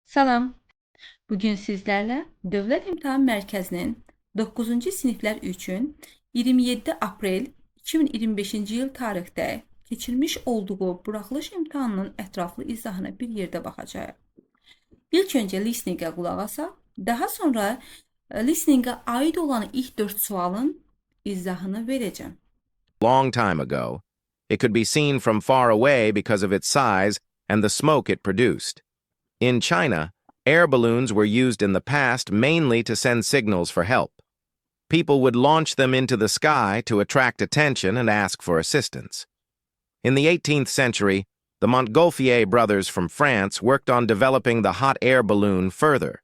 Salam. Bugün sizlərlə Dövlət İmtahan Mərkəzinin 9-cu siniflər üçün 27 aprel 2025-ci il tarixdə keçirmiş olduğu buraxılış imtahanının ətraflı izahına bir yerdə baxacağıq. İlk öncə listeningə qulaq asaq, daha sonra listeningə aid olan ilk 4 sualın izahını verəcəm. Long time ago, it could be seen from far away because of its size and the smoke it produced. In China, air balloons were used in the past mainly to send signals for help. People would launch them into the sky to attract attention and ask for assistance. In the 18th century, the Montgolfier brothers from France worked on developing the hot air balloon further.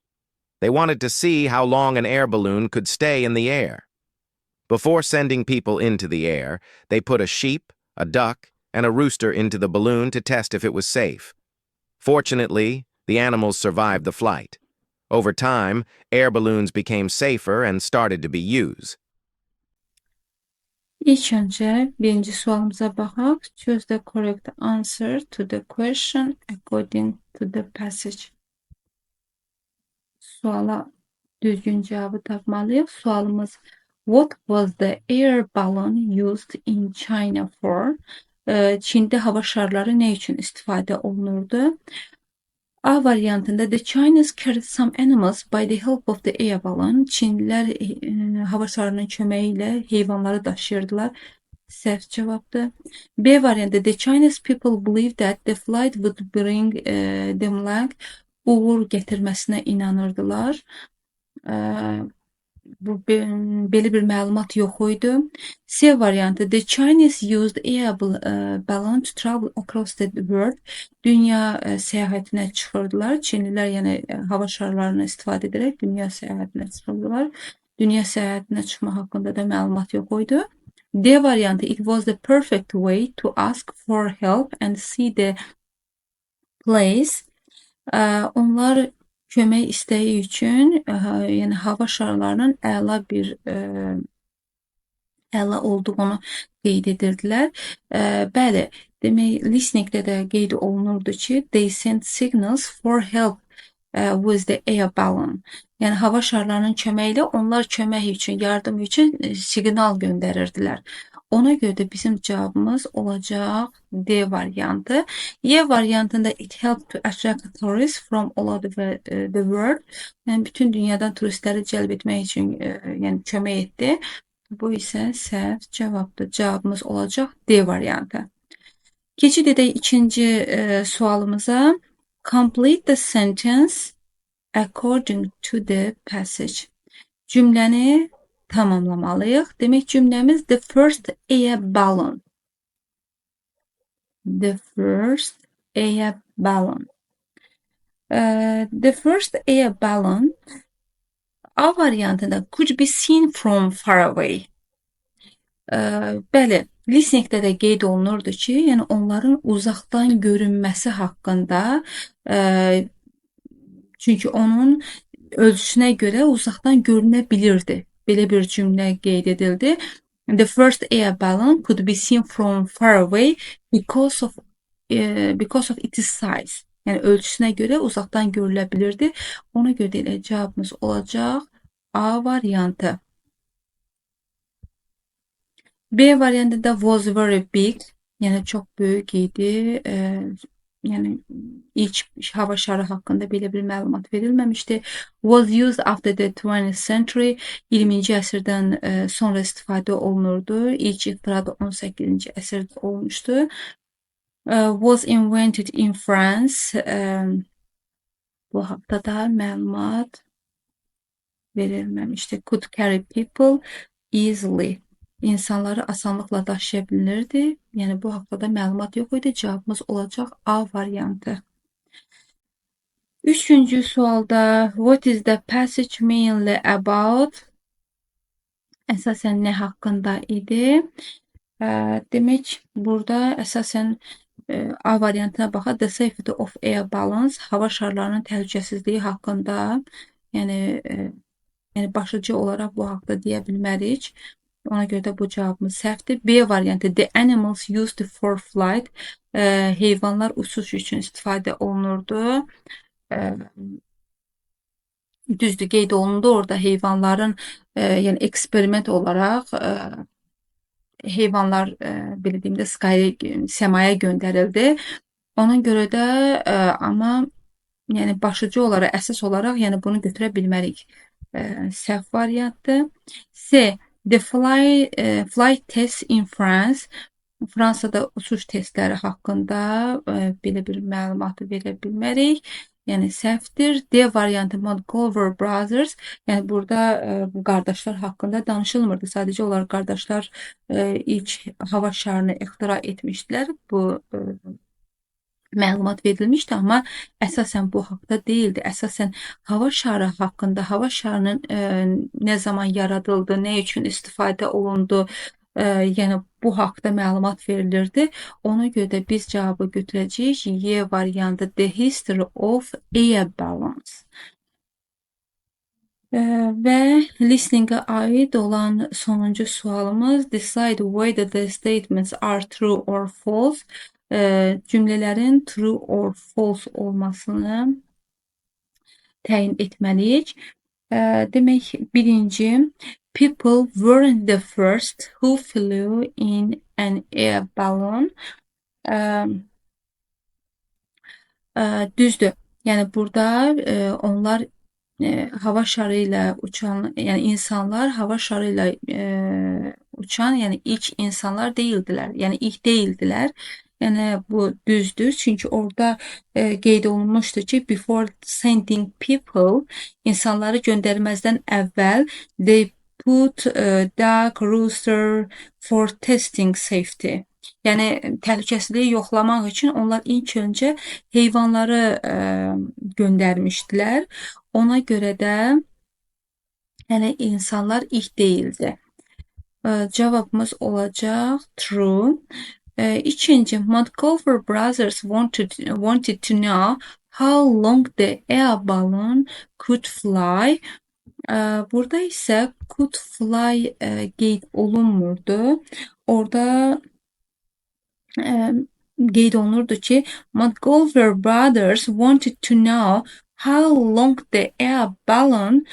They wanted to see how long an air balloon could stay in the air. Before sending people into the air, they put a sheep, a duck, and a rooster into the balloon to test if it was safe. Fortunately, the animals survived the flight. Over time, air balloons became safer and started to be used. İlk öncə birinci sualımıza baxaq. Choose the correct answer to the question according to the passage. Suala düzgün cavabı tapmalıyıq. Sualımız What was the air balloon used in China for? Çində hava şarları nə üçün istifadə olunurdu? A variantında the Chinese carried some animals by the help of the air balloon. Çinlilər hava şarının köməyi ilə heyvanları daşıyırdılar. Səhv cavabdır. B variantında the Chinese people believed that the flight would bring them luck. Uğur gətirməsinə inanırdılar. Belə bir məlumat yox idi. C variantı the Chinese used air balloon to travel across the world. Dünya səyahətinə çıxırdılar. Çinlilər yəni hava şarlarını istifadə edərək dünya səyahətinə çıxırdılar. Dünya səyahətinə çıxma haqqında da məlumat yox idi. D variantı it was the perfect way to ask for help and see the place. Onlar kömək istəyi üçün, yəni hava şarlarının əla olduğunu qeyd edirdilər. Bəli, demək listeningdə də qeyd olunurdu ki, they sent signals for help with the air balloon. Yəni hava şarlarının köməyi ilə onlar kömək üçün, yardım üçün siqnal göndərirdilər. Ona görə də bizim cavabımız olacaq D variantı. Y variantında it helped to attract tourists from all over the world. Yəni bütün dünyadan turistləri cəlb etmək üçün yəni kömək etdi. Bu isə səhv cavabdır. Cavabımız olacaq D variantı. Keçid edək ikinci sualımıza. Complete the sentence according to the passage. Cümləni tamamlamalıyıq. Demək cümləmiz the first air balloon. The first air balloon. The first air balloon A variantında could be seen from far away. Bəli, listeningdə də qeyd olunurdu ki, yəni onların uzaqdan görünməsi haqqında, çünki onun ölçüsünə görə uzaqdan görünə bilirdi. Belə bir cümlə qeyd edildi. The first air balloon could be seen from far away because of its size. Yəni ölçüsünə görə uzaqdan görülə bilirdi. Ona görə də elə cavabımız olacaq A variantı. B variantında was very big, yəni çox böyük idi. Yəni ilk hava şarı haqqında belə bir məlumat verilməmişdi. Was used after the 20th century, 20-ci əsrdən sonra istifadə olunurdu. İlk ixtira da 18-ci əsrdə olmuşdu. Was invented in France. Bu haqda da məlumat verilməmişdi. Could carry people easily. İnsanları asanlıqla daşıya bilirdi. Yəni bu haqda da məlumat yox idi. Cavabımız olacaq A variantı. Üçüncü sualda what is the passage mainly about? Əsasən nə haqqında idi? Demək burada əsasən A variantına baxaq. The safety of air balloons, hava şarlarının təhlükəsizliyi haqqında, yəni başlıca olaraq bu haqda deyə bilmərik. Ona görə də bu cavabımız səhvdir. B variantı the animals used for flight. Heyvanlar uçuş üçün istifadə olunurdu. Düzdür, qeyd olundu orada heyvanların yəni eksperiment olaraq heyvanlar bildiyimdə səmaya göndərildi. Ona görə də amma yəni başlıca olaraq, əsas olaraq yəni bunu götürə bilmərik. Səhv variantdır. C. The flight tests in France. Fransada uçuş testləri haqqında belə bir məlumatı verə bilmərik. Yəni səhvdir. D variantı Montgomery Brothers. Yəni burada bu qardaşlar haqqında danışılmırdı. Sadəcə onlar qardaşlar ilk hava şarını ixtira etmişdilər. Bu məlumat verilmişdi, amma əsasən bu haqda deyildi. Əsasən hava şarı haqqında, hava şarının nə zaman yaradıldı, nə üçün istifadə olundu, yəni bu haqda məlumat verilirdi. Ona görə də biz cavabı götürəcəyik. Y variantı The History of Air Balloons. Və listening-ə aid olan sonuncu sualımız decide whether the statements are true or false. Cümlələrin true or false olmasını təyin etməliyik. Demək, birinci, people weren't the first who flew in an air balloon. Düzdür. Yəni burada onlar hava şarı ilə uçan, yəni insanlar hava şarı ilə uçan, yəni ilk insanlar deyildilər. Yəni ilk deyildilər. Yəni bu düzdür. Çünki orada qeyd olunmuşdur ki, before sending people, insanları göndərməzdən əvvəl they put duck rooster for testing safety. Yəni təhlükəsizliyi yoxlamaq üçün onlar ilk öncə heyvanları göndərmişdilər. Ona görə də yəni insanlar ilk deyildi. Cavabımız olacaq true. İkinci, Montgomery Brothers wanted to know how long the air balloon could fly. Burada isə could fly qeyd olunmurdu. Orada qeyd olunurdu ki, Montgomery Brothers wanted to know how long the air balloon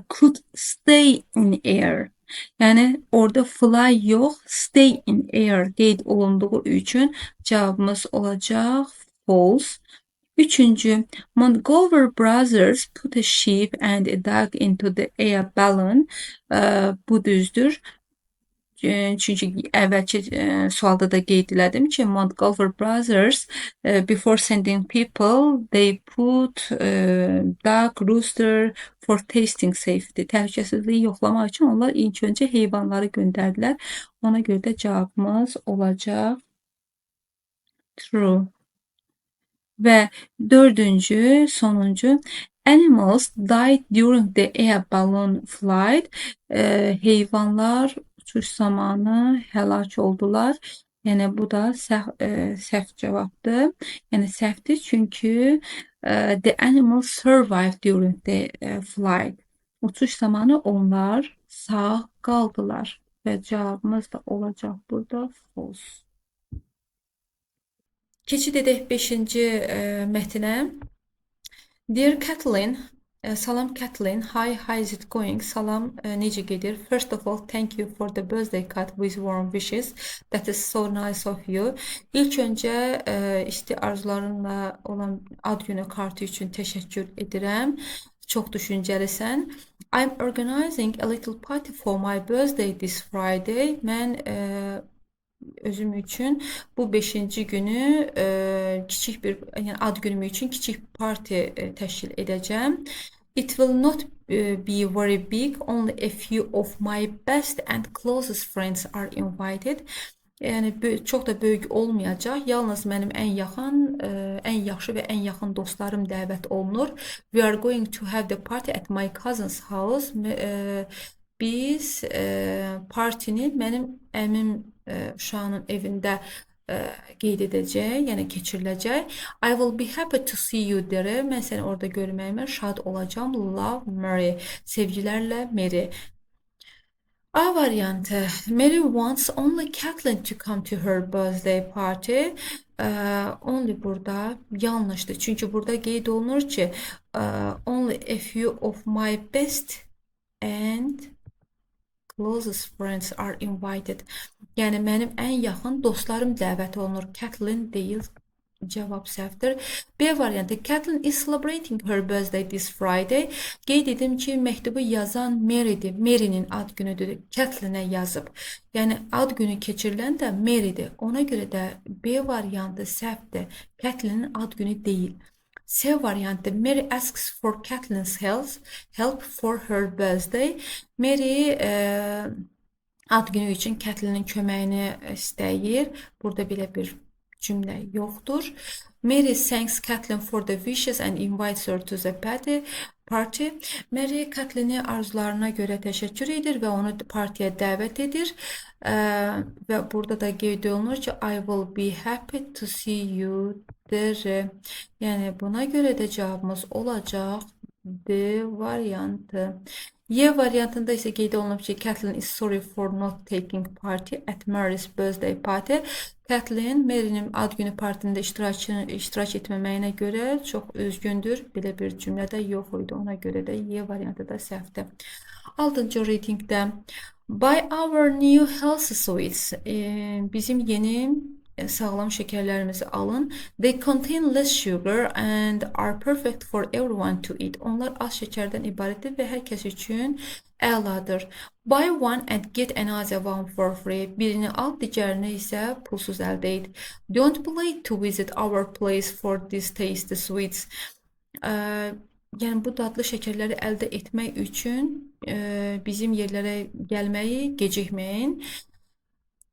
could stay in air. Yəni orada fly yox, stay in air qeyd olunduğu üçün cavabımız olacaq false. Üçüncü, Montgomery Brothers put a sheep and a dog into the air balloon. Bu düzdür. Çünki əvvəlki sualda da qeyd elədim ki, Montgomery Brothers before sending people, they put duck, rooster for tasting safety. Təhlükəsizliyi yoxlamaq üçün onlar ilk öncə heyvanları göndərdilər. Ona görə də cavabımız olacaq true. Və dördüncü, sonuncu, animals died during the air balloon flight. Heyvanlar uçuş zamanı həlak oldular. Yəni bu da səhv cavabdır. Yəni səhvdir çünki the animals survived during the flight. Uçuş zamanı onlar sağ qaldılar və cavabımız da olacaq burada false. Keçid edək 5-ci mətnə. Dear Kathleen, salam Kathleen, hi, how is it going? Salam, necə gedir? First of all, thank you for the birthday card with warm wishes. That is so nice of you. İlk öncə isti arzularınla olan ad günü kartı üçün təşəkkür edirəm. Çox düşüncəlisən. I'm organizing a little party for my birthday this Friday. Mən özüm üçün bu 5-ci günü kiçik bir, yəni ad günüm üçün kiçik parti təşkil edəcəm. It will not be very big, only a few of my best and closest friends are invited. Yəni çox da böyük olmayacaq. Yalnız mənim ən yaxşı və ən yaxın dostlarım dəvət olunur. We are going to have the party at my cousin's house. Biz partini mənim əmim uşağının evində qeyd edəcək, yəni keçiriləcək. I will be happy to see you there. Mən səni orada görməyimə şad olacağam. Love, Mary. Sevgilərlə Mary. A variantı. Mary wants only Kathleen to come to her birthday party. Only burada yanlışdır. Çünki burada qeyd olunur ki only a few of my best and closest friends are invited. Yəni mənim ən yaxın dostlarım dəvət olunur. Kathleen deyil. Cavab səhvdir. B variantı. Kathleen is celebrating her birthday this Friday. Qeyd edim ki, məktubu yazan Mary'dir. Mary'nin ad günüdür. Kathleen'ə yazıb. Yəni ad günü keçirilən də Mary'dir. Ona görə də B variantı səhvdir. Kathleen'in ad günü deyil. C variantı. Mary asks for Kathleen's help for her birthday. Mary ad günü üçün Kathleen'in köməyini istəyir. Burada belə bir cümlə yoxdur. Mary thanks Kathleen for the wishes and invites her to the party. Mary Kathleen'i arzularına görə təşəkkür edir və onu partiyə dəvət edir. Və burada da qeyd olunur ki, I will be happy to see you there. Yəni buna görə də cavabımız olacaq D variantı. Y variantında isə qeyd olunub ki, Kathleen is sorry for not taking party at Mary's birthday party. Kathleen Mary'nin ad günü partində iştirak etməməyinə görə çox üzgündür. Belə bir cümlə də yox idi. Ona görə də Y variantı da səhvdir. 6-cı readingdə Buy our new healthy sweets. Bizim yeni sağlam şekerlerimizi alın. They contain less sugar and are perfect for everyone to eat. Onlar az şekerden ibarətdir və hər kəs üçün əladır. Buy one and get another one for free. Birini al, digərini isə pulsuz əldə et. Don't be late to visit our place for these tasty sweets. Yəni bu dadlı şekerləri əldə etmək üçün bizim yerlərə gəlməyi gecikməyin.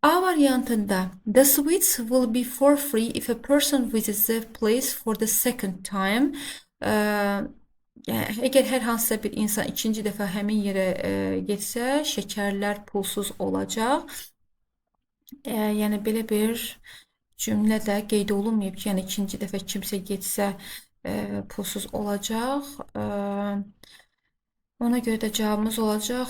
A variantında the sweets will be for free if a person visits the place for the second time. Yəni, əgər hər hansısa bir insan ikinci dəfə həmin yerə getsə, şəkərlər pulsuz olacaq. Yəni belə bir cümlə də qeyd olunmayıb ki, yəni ikinci dəfə kimsə getsə pulsuz olacaq. Ona görə də cavabımız olacaq,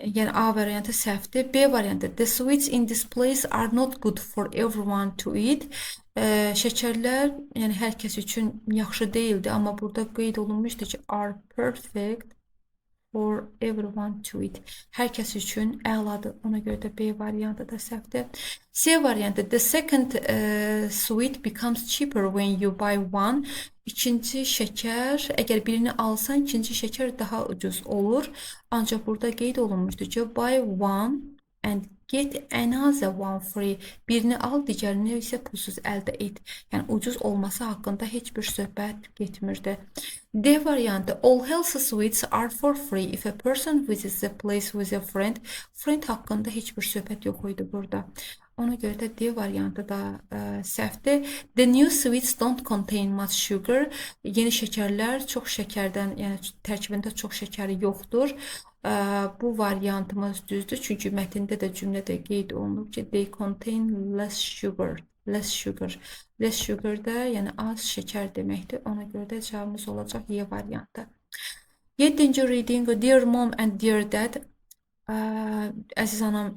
yəni A variantı səhvdir. B variantı, the sweets in this place are not good for everyone to eat. Şəkərlər, yəni hər kəs üçün yaxşı deyildi, amma burada qeyd olunmuşdu ki, are perfect for everyone to eat. Hər kəs üçün əladır. Ona görə də B variantı da səhvdir. C variantı, the second sweet becomes cheaper when you buy one. İkinci şəkər, əgər birini alsan, ikinci şəkər daha ucuz olur. Ancaq burada qeyd olunmuşdur ki, buy one and get another one free. Birini al, digərini isə pulsuz əldə et. Yəni ucuz olması haqqında heç bir söhbət getmirdi. D variantı, all healthy sweets are for free if a person visits the place with a friend. Friend haqqında heç bir söhbət yox idi burada. Ona görə də D variantı da səhvdir. The new sweets don't contain much sugar. Yeni şəkərlər çox şəkərdən, yəni tərkibində çox şəkəri yoxdur. Bu variantımız düzdür. Çünki mətndə də cümlədə qeyd olunub ki, they contain less sugar. Less sugar. Less sugar da yəni az şəkər deməkdir. Ona görə də cavabımız olacaq Y variantı. 7-ci reading, dear mom and dear dad. Əziz anam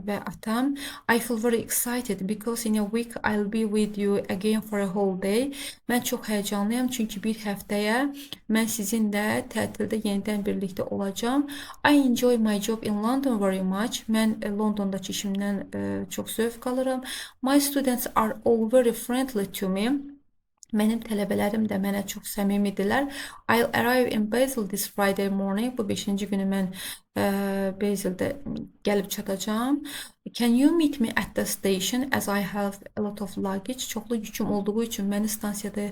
və atam, I feel very excited because in a week I'll be with you again for a whole day. Mən çox həyəcanlıyam çünki bir həftəyə mən sizinlə tətildə yenidən birlikdə olacağam. I enjoy my job in London very much. Mən Londondakı işimdən çox zövq alıram. My students are all very friendly to me. Mənim tələbələrim də mənə çox səmimidirlər. I'll arrive in Basel this Friday morning. Bu 5-ci günü mən Basel'də gəlib çatacağam. Can you meet me at the station as I have a lot of luggage? Çoxlu yüküm olduğu üçün məni stansiyada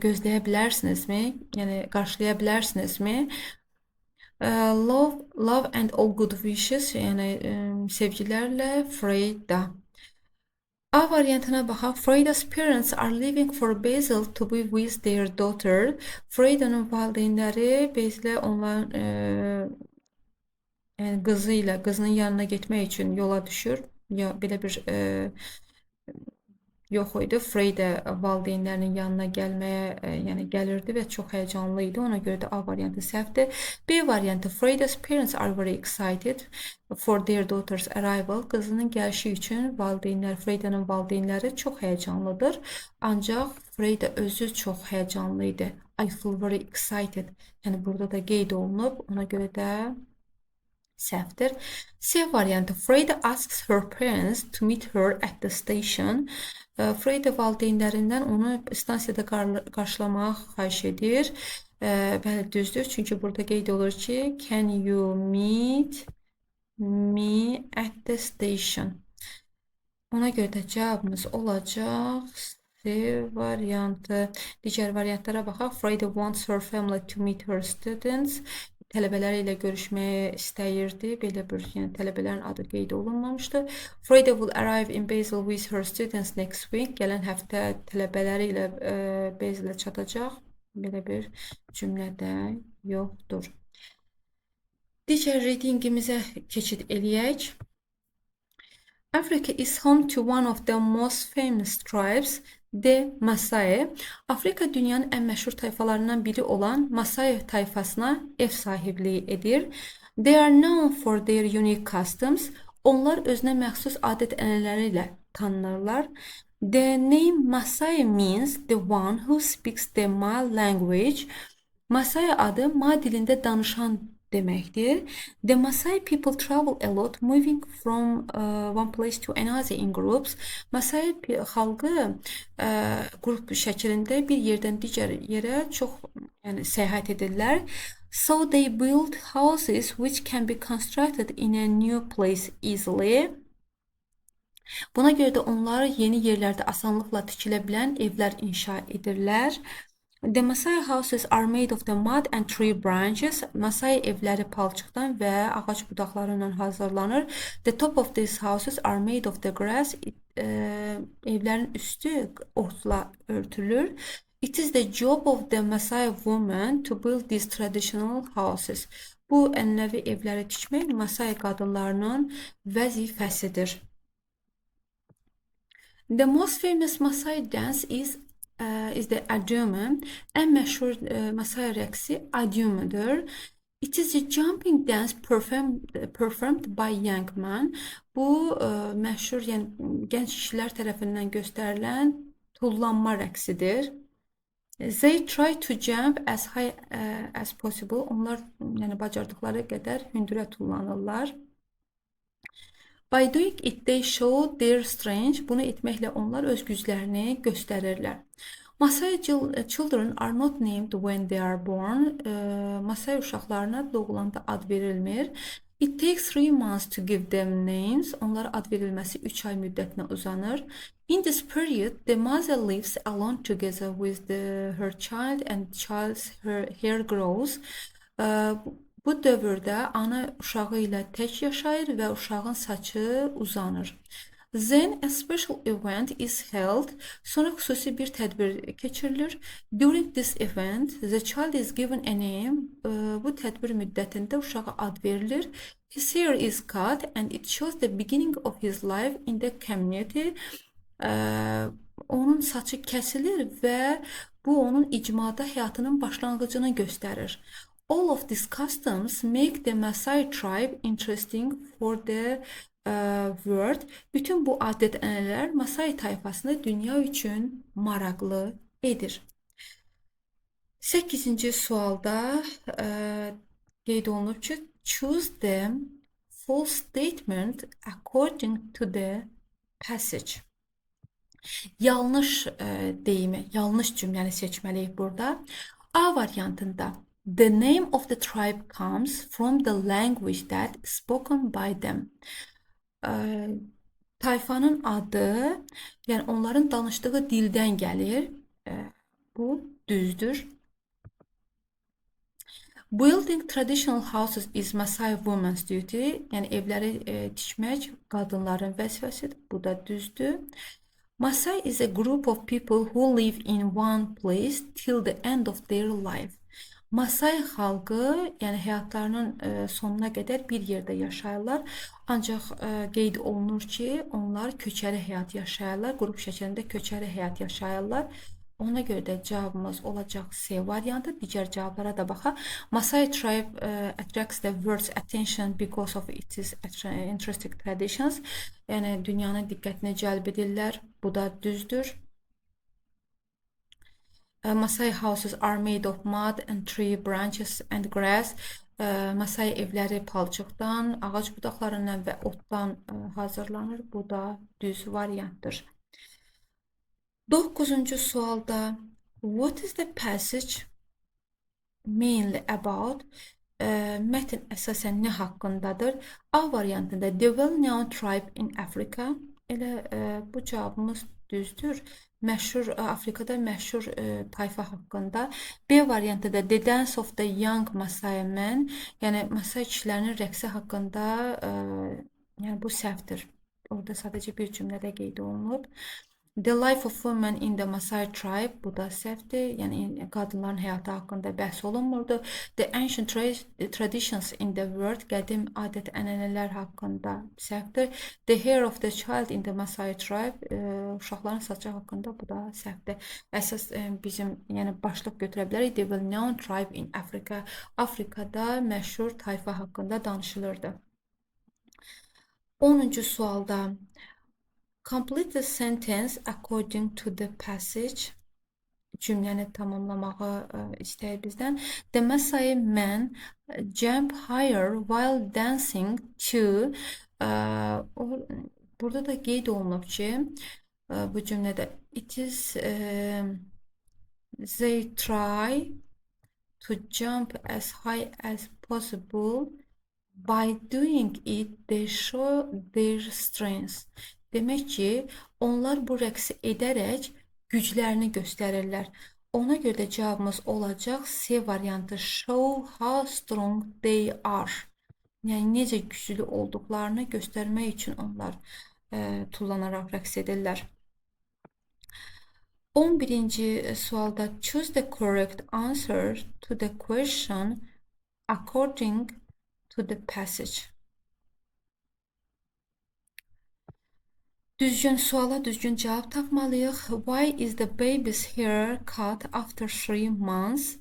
gözləyə bilərsinizmi? Yəni qarşılaya bilərsinizmi? Love and all good wishes. Yəni sevgilərlə Freyda. A variantına baxaq. Freida's parents are leaving for Basel to be with their daughter. Freyda'nın valideynləri Basel'ə onların qızının yanına getmək üçün yola düşür. Ya belə bir yox idi. Frey də valideynlərinin yanına gəlməyə, yəni gəlirdi və çox həyəcanlı idi. Ona görə də A variantı səhvdir. B variantı Freyda's parents are very excited for their daughter's arrival. Qızının gəlişi üçün Freyda'nın valideynləri çox həyəcanlıdır. Ancaq Freyda özü çox həyəcanlı idi. I feel very excited. Yəni burada da qeyd olunub. Ona görə də səhvdir. C variantı Freyda asks her parents to meet her at the station. Freyda valideynlərindən onu stansiyada qarşılamağı xahiş edir. Bəli, düzdür. Çünki burada qeyd olur ki, can you meet me at the station? Ona görə də cavabımız olacaq C variantı. Digər variantlara baxaq. Freyda wants her family to meet her students. Tələbələri ilə görüşməyə istəyirdi. Belə bir, yəni tələbələrin adı qeyd olunmamışdı. Freyda will arrive in Basel with her students next week. Gələn həftə tələbələri ilə Basel'ə çatacaq. Belə bir cümlə də yoxdur. Digər readingimizə keçid eləyək. Africa is home to one of the most famous tribes, the Masai. Afrika dünyanın ən məşhur tayfalarından biri olan Masai tayfasına ev sahibliyi edir. They are known for their unique customs. Onlar özünə məxsus adət-ənənələri ilə tanınırlar. The name Masai means the one who speaks the Ma language. Masai adı Ma dilində danışan deməkdir. The Masai people travel a lot, moving from one place to another in groups. Masai xalqı qrup şəklində bir yerdən digər yerə çox səyahət edirlər. So they build houses which can be constructed in a new place easily. Buna görə də onlar yeni yerlərdə asanlıqla tikilə bilən evlər inşa edirlər. The Masai houses are made of the mud and tree branches. Masai evləri palçıqdan və ağac budaqlarından hazırlanır. The top of these houses are made of the grass. Evlərin üstü otla örtülür. It is the job of the Masai woman to build these traditional houses. Bu ənənəvi evləri tikmək Masai qadınlarının vəzifəsidir. The most famous Masai dance is the Adumu. En məşhur Masai rəqsi Adumu-dur. It is a jumping dance performed by young men. Bu məşhur, yəni gənc kişilər tərəfindən göstərilən tullanma rəqsidir. They try to jump as high as possible. Onlar yəni bacardıqları qədər hündürə tullanırlar. By doing it, they show their strength. Bunu etməklə onlar öz güclərini göstərirlər. Masai children are not named when they are born. Masai uşaqlarına doğulanda ad verilmir. It takes 3 months to give them names. Onlara ad verilməsi 3 ay müddətinə uzanır. In this period, the mother lives alone together with her child and child's hair grows. Bu dövrdə ana uşağı ilə tək yaşayır və uşağın saçı uzanır. Then a special event is held. Sonra xüsusi bir tədbir keçirilir. During this event, the child is given a name. Bu tədbir müddətində uşağa ad verilir. His hair is cut and it shows the beginning of his life in the community. Onun saçı kəsilir və bu onun icmada həyatının başlanğıcını göstərir. All of these customs make the Masai tribe interesting for the world. Bütün bu adət-ənənələr Masai tayfasını dünya üçün maraqlı edir. 8-ci sualda qeyd olunub ki, choose the false statement according to the passage. Yanlış deyimi, yanlış cümləni seçməliyik burada. A variantında the name of the tribe comes from the language that is spoken by them. Tayfanın adı, yəni onların danışdığı dildən gəlir. Bu düzdür. Building traditional houses is Masai women's duty. Yəni evləri tikmək qadınların vəzifəsidir. Bu da düzdür. Masai is a group of people who live in one place till the end of their life. Masai xalqı, yəni həyatlarının sonuna qədər bir yerdə yaşayırlar. Ancaq qeyd olunur ki, onlar köçəri həyat yaşayırlar, qrup şəklində köçəri həyat yaşayırlar. Ona görə də cavabımız olacaq C variantı. Digər cavablara da baxaq. Masai tribe attracts the world's attention because of its interesting traditions. Yəni dünyanın diqqətini cəlb edirlər. Bu da düzdür. Masai houses are made of mud and tree branches and grass. Masai evləri palçıqdan, ağac budaqlarından və otdan hazırlanır. Bu da düz variantdır. 9-cu sualda what is the passage mainly about? Mətn əsasən nə haqqındadır? A variantında the well-known tribe in Africa. Elə bu cavabımız düzdür. Məşhur Afrikada məşhur tayfa haqqında. B variantı da The Dance of the Young Masai Men, yəni Masai kişilərinin rəqsi haqqında, yəni bu səhvdir. Orada sadəcə bir cümlədə qeyd olunub. The Life of Women in the Masai Tribe, bu da səhvdir. Yəni qadınların həyatı haqqında bəhs olunmurdu. The Ancient Traditions in the World, qədim adət-ənənələr haqqında səhvdir. The Hair of the Child in the Masai Tribe, uşaqların saçı haqqında, bu da səhvdir. Əsas bizim, yəni başlıq götürə bilərik. The Well-Known Tribe in Africa, Afrikada məşhur tayfa haqqında danışılırdı. 10-cu sualda complete the sentence according to the passage. Cümləni tamamlamağı istəyir bizdən. The Masai men jump higher while dancing to. Burada da qeyd olunub ki, bu cümlədə it is they try to jump as high as possible. By doing it, they show their strength. Demək ki, onlar bu rəqsi edərək güclərini göstərirlər. Ona görə də cavabımız olacaq C variantı. Show how strong they are. Yəni necə güclü olduqlarını göstərmək üçün onlar tullanaraq rəqs edirlər. 11-ci sualda choose the correct answer to the question according to the passage. Düzgün suala düzgün cavab tapmalıyıq. Why is the baby's hair cut after 3 months?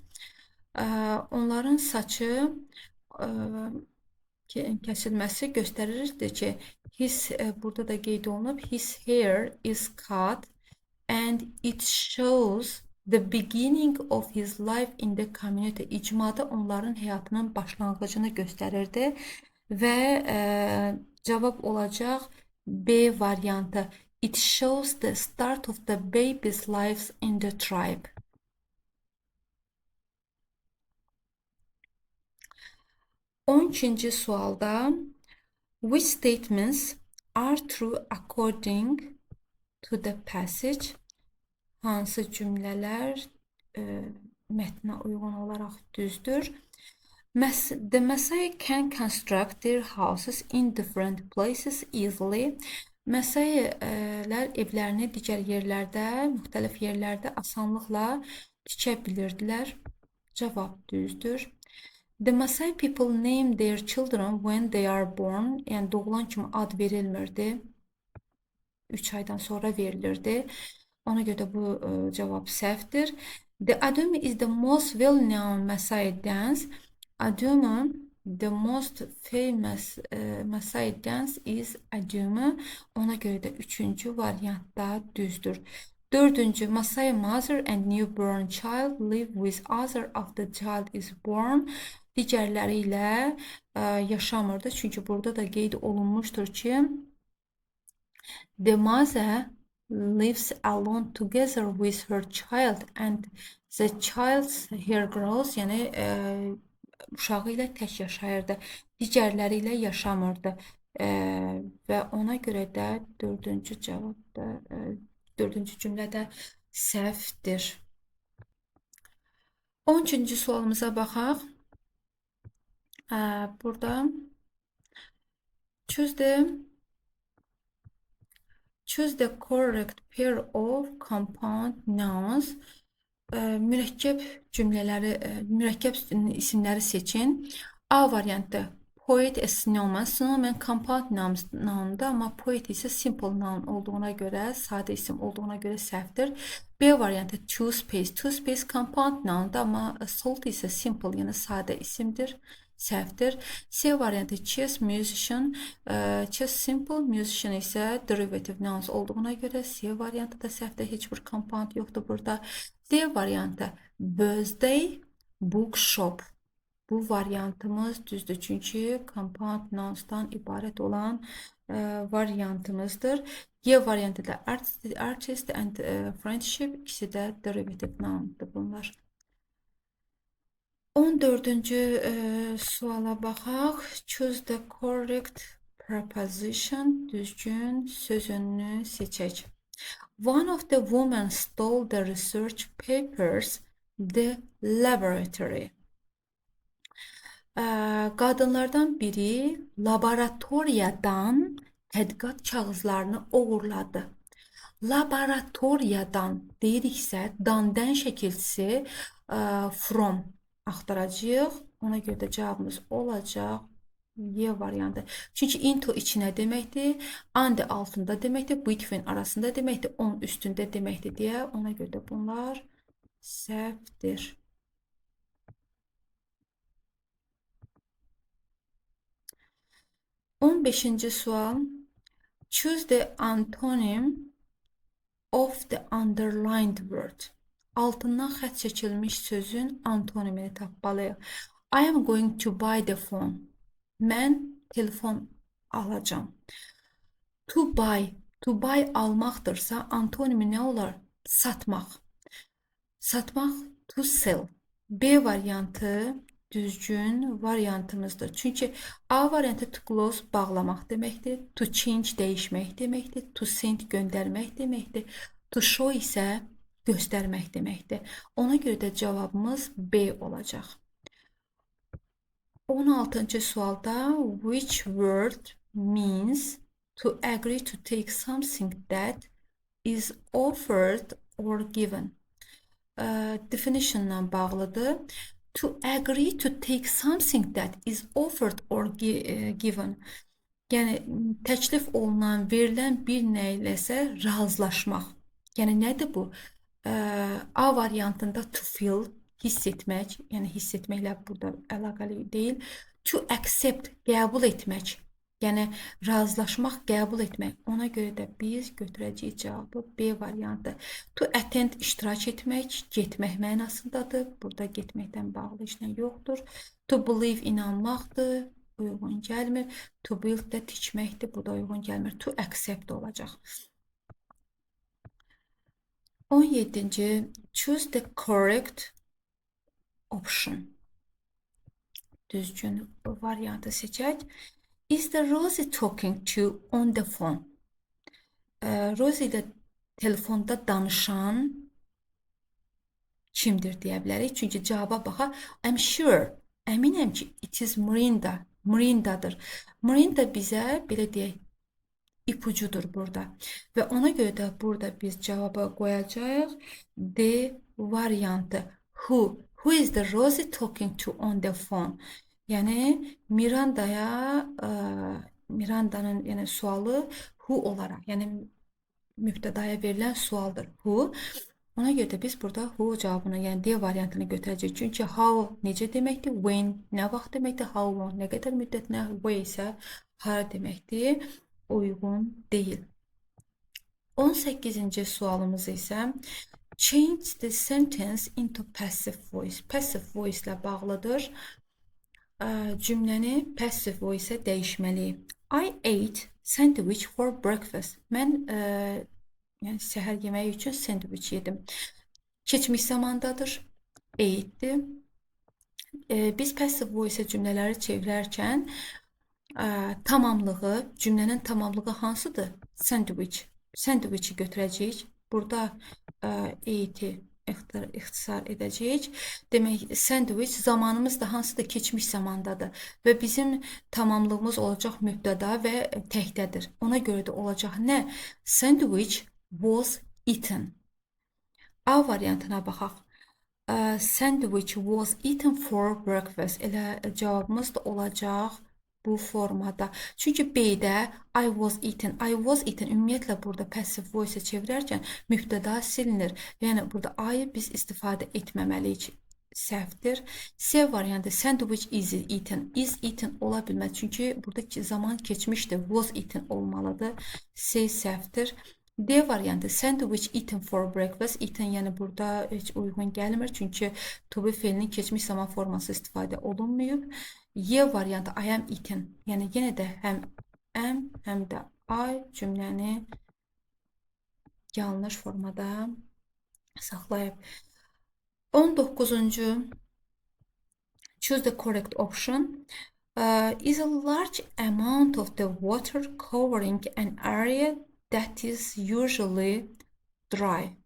Onların saçı kəsilməsi göstərirdi ki, burada da qeyd olunub, his hair is cut and it shows the beginning of his life in the community. İcmada onların həyatının başlanğıcını göstərirdi və cavab olacaq B variantı. It shows the start of the baby's lives in the tribe. 13-ci sualda which statements are true according to the passage? Hansı cümlələr mətnə uyğun olaraq düzdür? The Masai can construct their houses in different places easily. Masailər evlərini digər yerlərdə, müxtəlif yerlərdə asanlıqla tikə bilirdilər. Cavab düzdür. The Masai people name their children when they are born. Yəni doğulan kimi ad verilmirdi. 3 aydan sonra verilirdi. Ona görə də bu cavab səhvdir. The Adumu is the most well-known Masai dance. Adumu, the most famous Masai dance is Adumu. Ona görə də 3-cü variantda düzdür. 4-cü, Masai mother and newborn child live with other after the child is born. Digərləri ilə yaşamırdı. Çünki burada da qeyd olunmuşdur ki, the mother lives alone together with her child and the child's hair grows. Yəni uşağı ilə tək yaşayırdı. Digərləri ilə yaşamırdı. Və ona görə də 4-cü cavabda 4-cü cümlədə səhvdir. 13-cü sualımıza baxaq. Burada choose the correct pair of compound nouns. mürəkkəb cümlələri, mürəkkəb isimləri seçin. A variantı poet a snowman. Snowman compound noundur, amma poet isə simple noun olduğuna görə, sadə isim olduğuna görə səhvdir. B variantı toothpaste. Toothpaste compound noundur, amma salt isə simple, yəni sadə isimdir. Səhvdir. C variantı chess musician. Chess simple, musician isə derivative nouns olduğuna görə C variantı da səhvdir. Heç bir compound yoxdur burada. D variantı birthday bookshop. Bu variantımız düzdür. Çünki compound nounsdan ibarət olan variantımızdır. G variantı da artist and friendship. İkisi də derivative noundur bunlar. 14-cü suala baxaq. Choose the correct preposition. Düzgün sözünü seçək. One of the women stole the research papers, the laboratory. Qadınlardan biri laboratoriyadan tədqiqat kağızlarını oğurladı. Laboratoriyadan deyiriksə, dan şəkilçisi from axtaracağıq. Ona görə də cavabımız olacaq Y variantı. Çünki into içinə deməkdir, under altında deməkdir, between arasında deməkdir, on üstündə deməkdir deyə. Ona görə də bunlar səhvdir. 15-ci sual. Choose the antonym of the underlined word. Altından xətt çəkilmiş sözün antonimini tapmalıyıq. I am going to buy the phone. Mən telefon alacağam. To buy almaqdırsa antonimi nə olar? Satmaq. Satmaq, to sell. B variantı düzgün variantımızdır. Çünki A variantı to close bağlamaq deməkdir. To change dəyişmək deməkdir. To send göndərmək deməkdir. To show isə göstərmək deməkdir. Ona görə də cavabımız B olacaq. 16-cı sualda which word means to agree to take something that is offered or given? Definitionla bağlıdır. To agree to take something that is offered or given. Yəni təklif olunan, verilən bir nə iləsə razılaşmaq. Yəni nədir bu? A variantında to feel, hiss etmək, yəni hiss etməklə burada əlaqəli deyil. To accept, qəbul etmək. Yəni razılaşmaq, qəbul etmək. Ona görə də biz götürəcəyik cavabı B variantı. To attend, iştirak etmək, getmək mənasındadır. Burada getməkdən bağlı işlə yoxdur. To believe, inanmaqdır. Uyğun gəlmir. To build də tikməkdir. Bu da uyğun gəlmir. To accept olacaq. 17-ci. Choose the correct option. Düzgün variantı seçək. Is the Rosie talking to on the phone? Rosie ilə telefonda danışan kimdir deyə bilərik. Çünki cavaba baxaq. I'm sure. Əminəm ki, it is Mirinda. Mirindadır. Mirinda bizə, belə deyək, ipucudur burada. Və ona görə də burada biz cavaba qoyacağıq D variantı. Who is the Rosie talking to on the phone? Yəni Mirandaya, Mirandanın yəni sualı who olaraq, yəni mübtədaya verilən sualdır. Who. Ona görə də biz burada who cavabını, yəni D variantını götürəcəyik. Çünki how necə deməkdir? When nə vaxt deməkdir? How long nə qədər müddətinə? Where isə hara deməkdir? Uyğun deyil. 18-ci sualımız isə change the sentence into passive voice. Passive voice ilə bağlıdır. Cümləni passive voice-ə dəyişməliyik. I ate sandwich for breakfast. Mən yəni səhər yeməyi üçün sandviç yedim. Keçmiş zamandadır. Ate'dir. Biz passive voice cümlələri çevirərkən tamamlığı, cümlənin tamamlığı hansıdır? Sandwich. Sandwichi götürəcəyik. Burada ate'i ixtisar edəcəyik. Demək, sandwich zamanımız da hansıdır? Keçmiş zamandadır. Və bizim tamamlığımız olacaq mübtəda və təkdədir. Ona görə də olacaq nə? Sandwich was eaten. A variantına baxaq. Sandwich was eaten for breakfast. Elə cavabımız da olacaq bu formada. Çünki B-də I was eaten. I was eaten ümumiyyətlə burada passive voice çevirərkən mübtəda silinir. Yəni burada I-ı biz istifadə etməməliyik. Səhvdir. C variantı sandwich is eaten. Is eaten ola bilməz. Çünki burada zaman keçmişdir. Was eaten olmalıdır. C səhvdir. D variantı sandwich eaten for breakfast. Eaten yəni burada heç uyğun gəlmir. Çünki to be feilinin keçmiş zaman forması istifadə olunmayıb. Y variantı I am eaten. Yəni yenə də həm am, həm də I cümləni yanlış formada saxlayıb. 19-cu choose the correct option. Is a large amount of the water covering an area that is usually dry.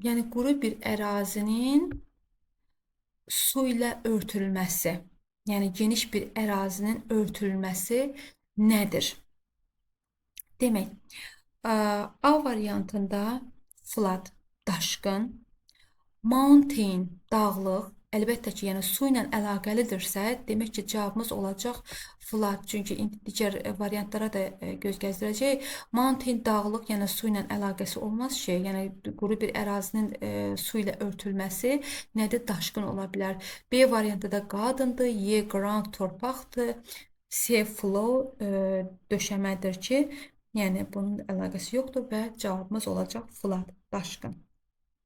Yəni quru bir ərazinin su ilə örtülməsi. Yəni geniş bir ərazinin örtülməsi nədir? Demək, A variantında flood, daşqın, mountain, dağlıq, əlbəttə ki, yəni su ilə əlaqəlidirsə, demək ki, cavabımız olacaq flood. Çünki digər variantlara da göz gəzdirəcək. Mountain, dağlıq, yəni su ilə əlaqəsi olmaz şey. Yəni quru bir ərazinin su ilə örtülməsi nədir? Daşqın ola bilər. B variantı da qadındır, Y ground, torpaqdır, C flow, döşəmədir ki, yəni bunun əlaqəsi yoxdur və cavabımız olacaq flood, daşqın.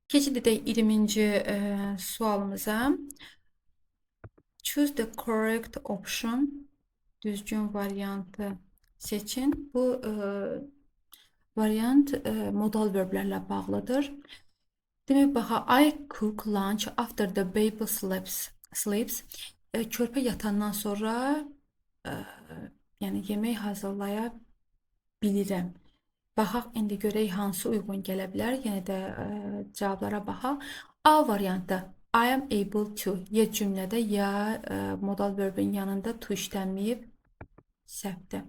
Keçid edək 20-ci sualımıza. Choose the correct option. Düzgün variantı seçin. Bu variant modal verblərlə bağlıdır. Demək, baxa, I cook lunch after the baby sleeps. Körpə yatandan sonra yəni yemək hazırlaya bilirəm. Baxaq, indi görək hansı uyğun gələ bilər. Yəni də cavablara baxaq. A variantı I am able to. Ya cümlədə, ya modal verbin yanında to işlənməyib. Səhvdir.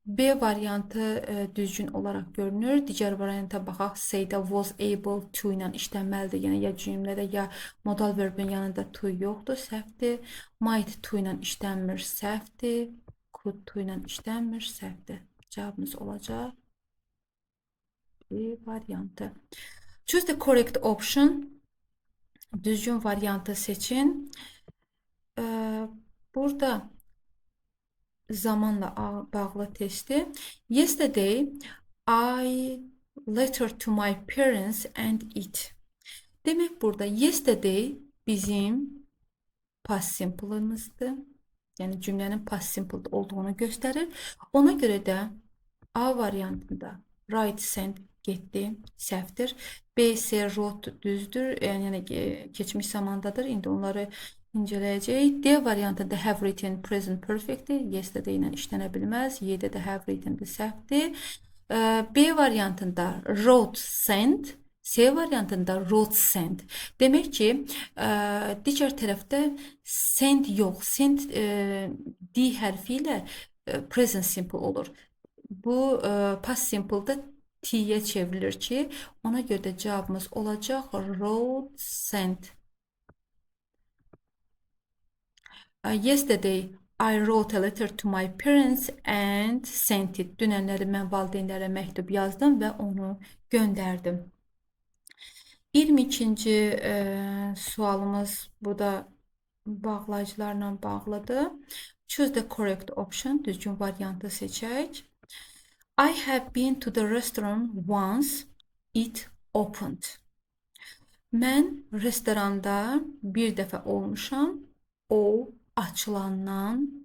B variantı düzgün olaraq görünür. Digər varianta baxaq. Say-də was able to ilə işlənməlidir. Yəni ya cümlədə, ya modal verbin yanında to yoxdur. Səhvdir. Might to ilə işlənmir. Səhvdir. Could to ilə işlənmir. Səhvdir. Cavabımız olacaq variantı. Choose the correct option. Düzgün variantı seçin. Burada zamanla bağlı testi. Yesterday I letter to my parents and it. Demək burada yesterday bizim past simple'ımızdır. Yəni cümlənin past simple olduğunu göstərir. Ona görə də A variantında write, send getdi, səhvdir. B, C, wrote düzdür. Yəni keçmiş zamandadır. İndi onları incələyəcəyik. D variantında have written present perfectdir. Yesterday ilə işlənə bilməz. Y-də də have writtendir, səhvdir. B variantında wrote, send. C variantında wrote, send. Demək ki, digər tərəfdə send yox. Send D hərfi ilə present simple olur. Bu past simple'da T'ye çevrilir ki, ona görə də cavabımız olacaq wrote, sent. Yesterday I wrote a letter to my parents and sent it. Dünənləri mən valideynlərə məktub yazdım və onu göndərdim. 22-ci sualımız bu da bağlayıcılarla bağlıdır. Choose the correct option. Düzgün variantı seçək. I have been to the restaurant once it opened. Mən restoranda bir dəfə olmuşam, o açılandan.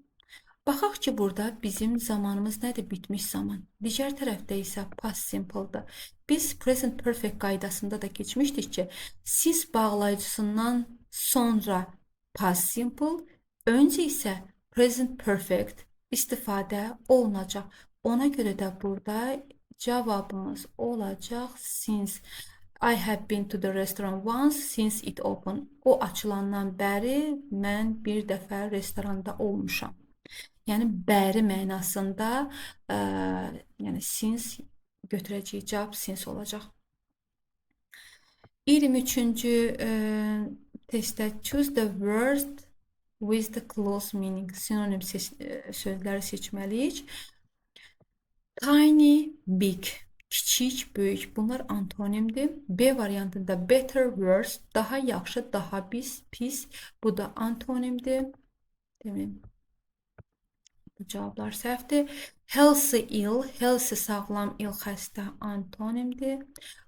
Baxaq ki, burada bizim zamanımız nədir? Bitmiş zaman. Digər tərəfdə isə past simple'dır. Biz present perfect qaydasında da keçmişdik ki, siz bağlayıcısından sonra past simple, öncə isə present perfect istifadə olunacaq. Ona görə də burada cavabımız olacaq since. I have been to the restaurant once since it opened. O açılandan bəri mən bir dəfə restoranda olmuşam. Yəni bəri mənasında, yəni since götürəcək cavab since olacaq. 23-cü testdə choose the word with the close meaning. Sinonim sözləri seçməliyik. Tiny, big, kiçik, böyük. Bunlar antonimdir. B variantında better, worse, daha yaxşı, daha pis. Bu da antonimdir. Demək, bu cavablar səhvdir. Healthy, ill, healthy, sağlam, ill, xəstə, antonimdir.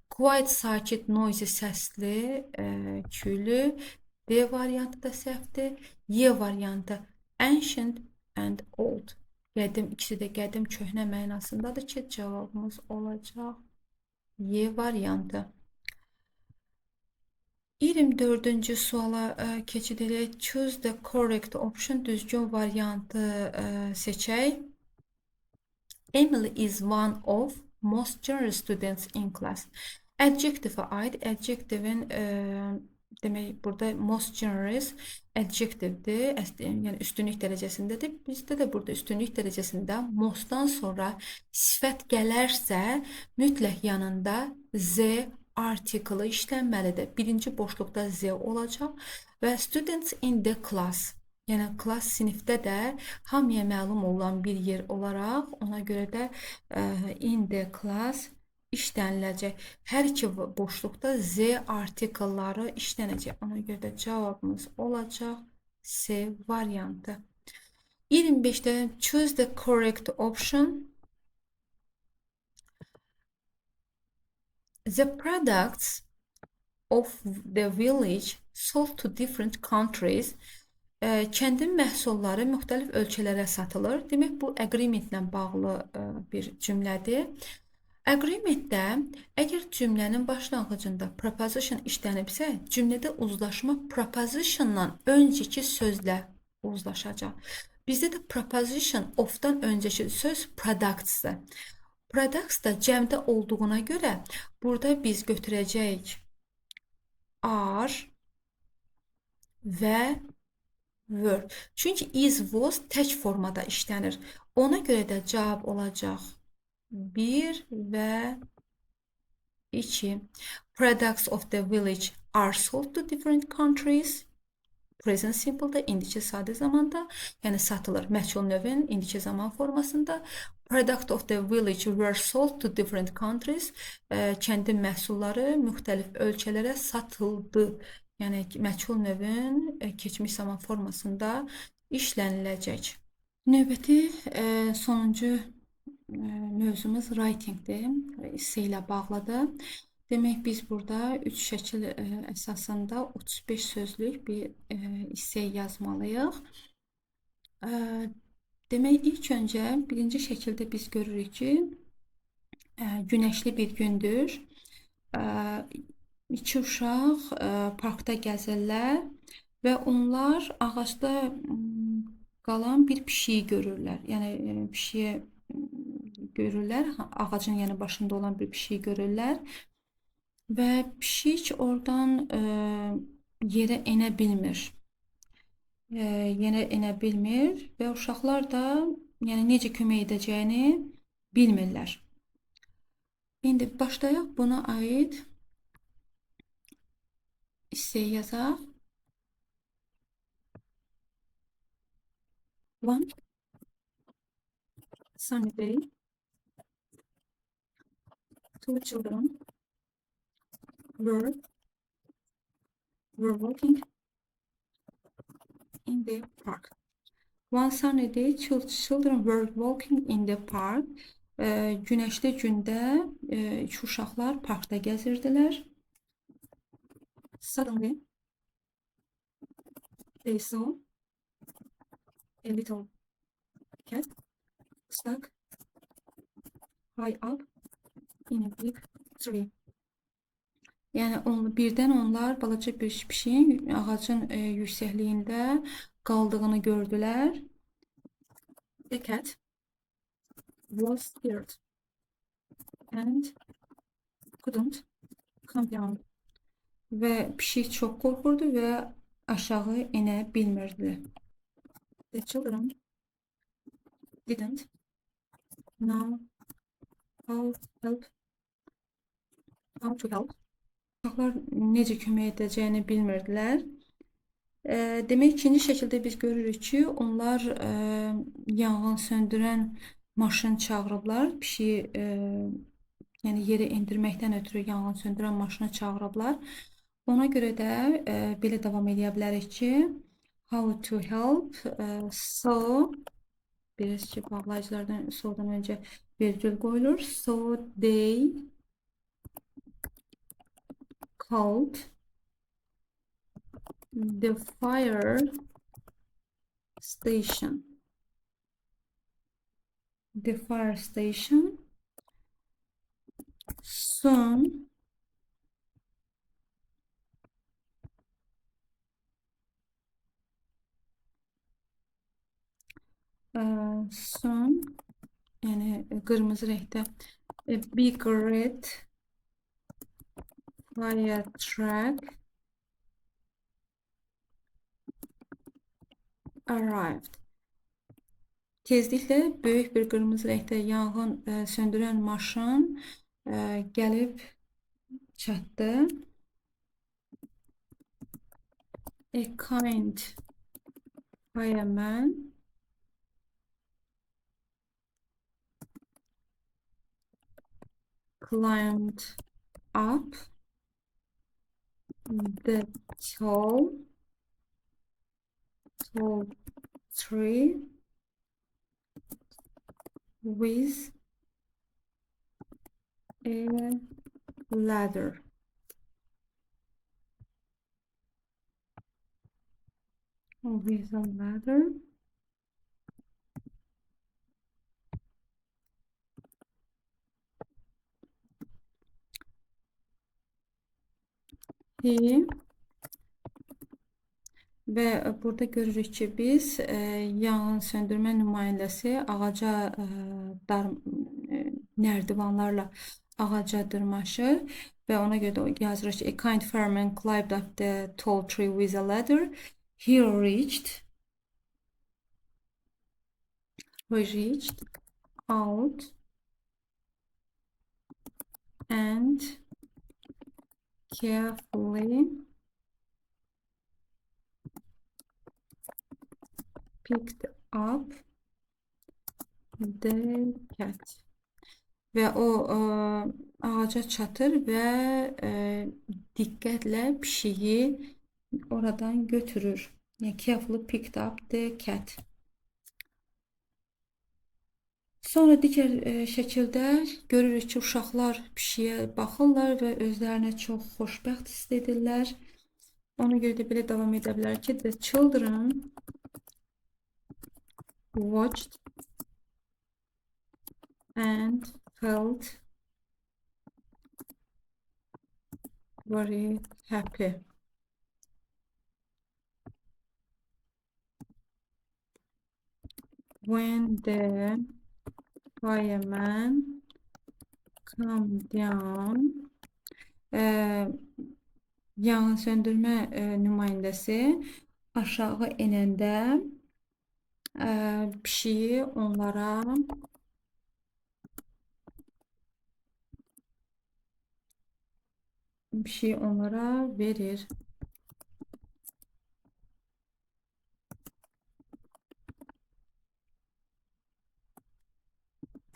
Quiet, sakit, noisy, səsli, küylü. D variantı da səhvdir. Y variantı ancient and old. Qədim, ikisi də qədim, köhnə mənasındadır ki, cavabımız olacaq Y variantı. 24-cü suala keçid edək. Choose the correct option, düzgün variantı seçək. Emily is one of most generous students in class. Adjective-a aid, adjective-in demək, burada most generous adjective-dir, yəni üstünlük dərəcəsindədir. Bizdə də burada üstünlük dərəcəsində mostdan sonra sifət gələrsə, mütləq yanında z artiklı işlənməlidir. Birinci boşluqda z olacaq və students in the class, yəni klass sinifdə də hamıya məlum olan bir yer olaraq, ona görə də in the class işləniləcək. Hər iki boşluqda z artikelları işlənəcək. Ona görə də cavabımız olacaq C variantı. 25-də choose the correct option. The products of the village sold to different countries. Kəndin məhsulları müxtəlif ölkələrə satılır. Demək, bu agreement-lə bağlı bir cümlədir. Agreement-də əgər cümlənin başlanğıcında preposition işlənibsə, cümlədə uzlaşma preposition-la öncəki sözlə uzlaşacaq. Bizdə də preposition of-dan öncəki söz products-dır. Products da cəmdə olduğuna görə burada biz götürəcəyik are və were. Çünki is, was tək formada işlənir. Ona görə də cavab olacaq 1 və 2. Products of the village are sold to different countries. Present simple-da, indiki sadə zamanda, yəni satılır. Məchul növün indiki zaman formasında. Product of the village were sold to different countries. Kəndin məhsulları müxtəlif ölkələrə satıldı. Yəni məchul növün keçmiş zaman formasında işləniləcək. Növbəti sonuncu mövzumuz writing-dir. Hissə ilə bağlıdır. Demək, biz burada 3 şəkil əsasında 35 sözlük bir hissə yazmalıyıq. Demək, ilk öncə birinci şəkildə biz görürük ki, günəşli bir gündür. İki uşaq parkda gəzirlər və onlar ağacda qalan bir pişiyi görürlər. Yəni pişiyi görürlər, ağacın yəni başında olan bir pişiyi görürlər. Və pişik oradan yerə enə bilmir. Yerə enə bilmir və uşaqlar da yəni necə kömək edəcəyini bilmirlər. İndi başlayaq buna aid hissəyə yazaq. One sunny day, two children were walking in the park. One sunny day, children were walking in the park. Günəşli gündə iki uşaqlar parkda gəzirdilər. Suddenly, they saw a little cat stuck high up in a big tree. Yəni birdən onlar balaca bir pişiyin ağacın yüksəkliyində qaldığını gördülər. The cat was scared and couldn't come down. Və pişik çox qorxurdu və aşağı enə bilmirdi. The children didn't know how to help. uşaqlar necə kömək edəcəyini bilmirdilər. Demək, ikinci şəkildə biz görürük ki, onlar yanğın söndürən maşın çağırıblar. Pişiyi yəni yerə endirməkdən ötürü yanğın söndürən maşını çağırıblar. Ona görə də belə davam edə bilərik ki, how to help. So biraz ki, bağlayıcılardan so'dan öncə virgül qoyulur. So they called the fire station. The fire station. Soon soon yəni qırmızı rəngdə a big red fire truck arrived. Tezliklə böyük bir qırmızı rəngdə yanğın söndürən maşın gəlib çatdı. A kind fireman climbed up the tall tree with a ladder. With a ladder. He və burada görürük ki, biz yanğın söndürmə nümayəndəsi ağaca nərdivanlarla ağaca dırmaşır və ona görə də yazırıq ki, a kind fireman climbed up the tall tree with a ladder. He reached out and carefully picked up the cat. Və o ağaca çatır və diqqətlə pişiyi oradan götürür. Yəni, carefully picked up the cat. Sonra digər şəkildə görürük ki, uşaqlar pişiyə baxırlar və özlərini çox xoşbəxt hiss edirlər. Ona görə də belə davam edə bilər ki, the children watched and felt very happy. When the fireman come down, yanğın söndürmə nümayəndəsi aşağı enəndə pişiyi onlara verir.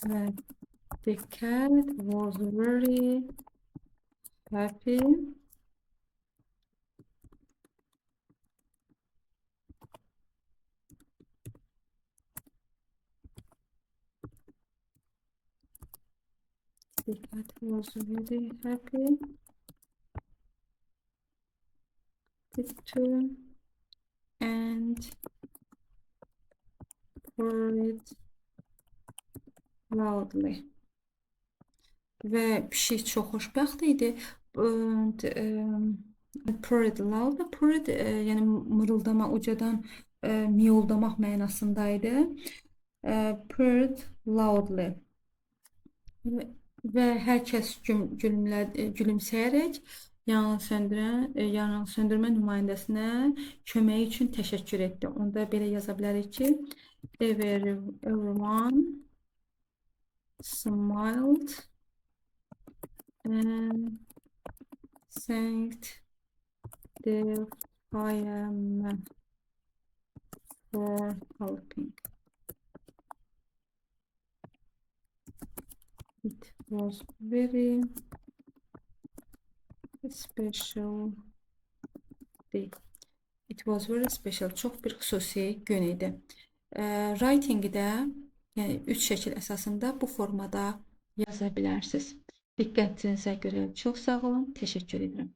Və the cat was very happy. The cat was very happy too and purred loudly. Və pişik çox xoşbəxt idi. Purred loudly. Purred yəni mırıldama, ucadan miyoldamaq mənasındaydı. Purred loudly. Və hər kəs gülümsəyərək yanğın söndürmə nümayəndəsinə köməyi üçün təşəkkür etdi. Onda belə yaza bilərik ki, everyone smiled and Thanked the fireman for helping. It was very special day. It was very special. Çox bir xüsusi gün idi. Writing-i də, yəni 3 şəkil əsasında bu formada yaza bilərsiniz. Diqqətinizə görə çox sağ olun. Təşəkkür edirəm.